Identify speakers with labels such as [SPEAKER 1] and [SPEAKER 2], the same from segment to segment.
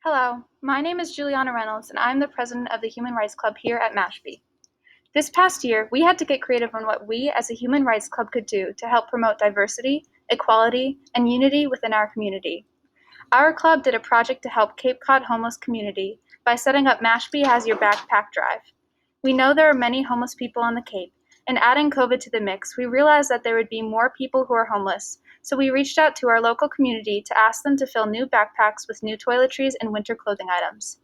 [SPEAKER 1] Hello, my name is Juliana Reynolds, and I'm the president of the Human Rights Club here at Mashpee. This past year, we had to get creative on what we as a Human Rights Club could do to help promote diversity, equality, and unity within our community. Our club did a project to help Cape Cod homeless community by setting up Mashpee Has Your Backpack Drive. We know there are many homeless people on the Cape, and adding COVID to the mix, we realized that there would be more people who are homeless, so we reached out to our local community to ask them to fill new backpacks with new toiletries and winter clothing items.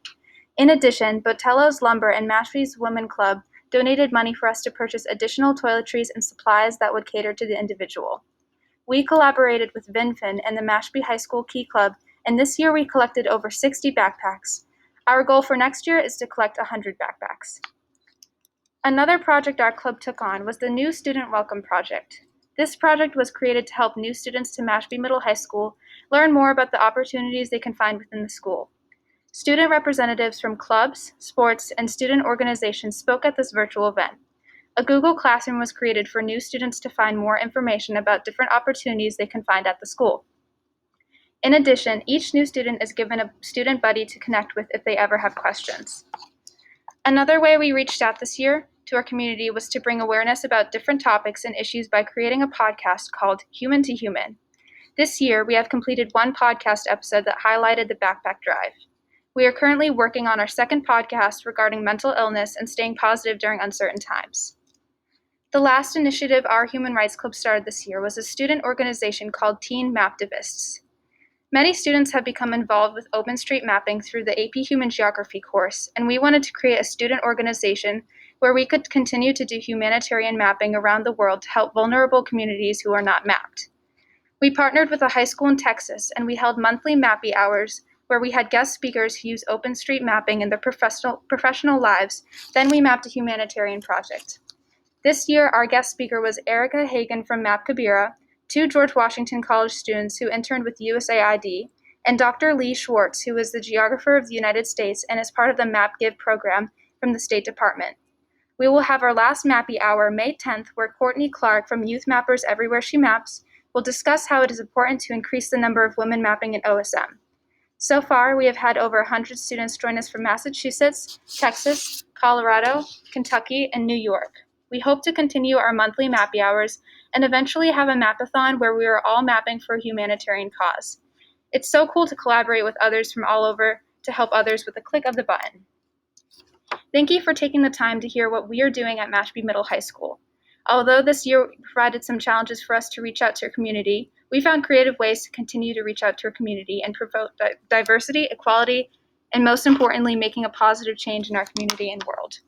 [SPEAKER 1] In addition, Botello's Lumber and Mashpee's Women Club donated money for us to purchase additional toiletries and supplies that would cater to the individual. We collaborated with VinFin and the Mashpee High School Key Club, and this year we collected over 60 backpacks. Our goal for next year is to collect 100 backpacks. Another project our club took on was the New Student Welcome Project. This project was created to help new students to Mashpee Middle High School learn more about the opportunities they can find within the school. Student representatives from clubs, sports, and student organizations spoke at this virtual event. A Google Classroom was created for new students to find more information about different opportunities they can find at the school. In addition, each new student is given a student buddy to connect with if they ever have questions. Another way we reached out this year to our community was to bring awareness about different topics and issues by creating a podcast called Human to Human. This year, we have completed one podcast episode that highlighted the backpack drive. We are currently working on our second podcast regarding mental illness and staying positive during uncertain times. The last initiative our Human Rights Club started this year was a student organization called Teen Maptivists. Many students have become involved with OpenStreet mapping through the AP Human Geography course, and we wanted to create a student organization where we could continue to do humanitarian mapping around the world to help vulnerable communities who are not mapped. We partnered with a high school in Texas, and we held monthly Mappy hours where we had guest speakers who use OpenStreet mapping in their professional lives. Then we mapped a humanitarian project. This year, our guest speaker was Erica Hagan from Map Kabira, two George Washington College students who interned with USAID, and Dr. Lee Schwartz, who is the geographer of the United States and is part of the MapGive program from the State Department. We will have our last Mappy Hour May 10th, where Courtney Clark from Youth Mappers Everywhere She Maps will discuss how it is important to increase the number of women mapping in OSM. So far, we have had over 100 students join us from Massachusetts, Texas, Colorado, Kentucky, and New York. We hope to continue our monthly Mappy Hours and eventually have a mapathon where we are all mapping for a humanitarian cause. It's so cool to collaborate with others from all over to help others with a click of the button. Thank you for taking the time to hear what we are doing at Mashpee Middle High School. Although this year provided some challenges for us to reach out to our community, we found creative ways to continue to reach out to our community and promote diversity, equality, and most importantly, making a positive change in our community and world.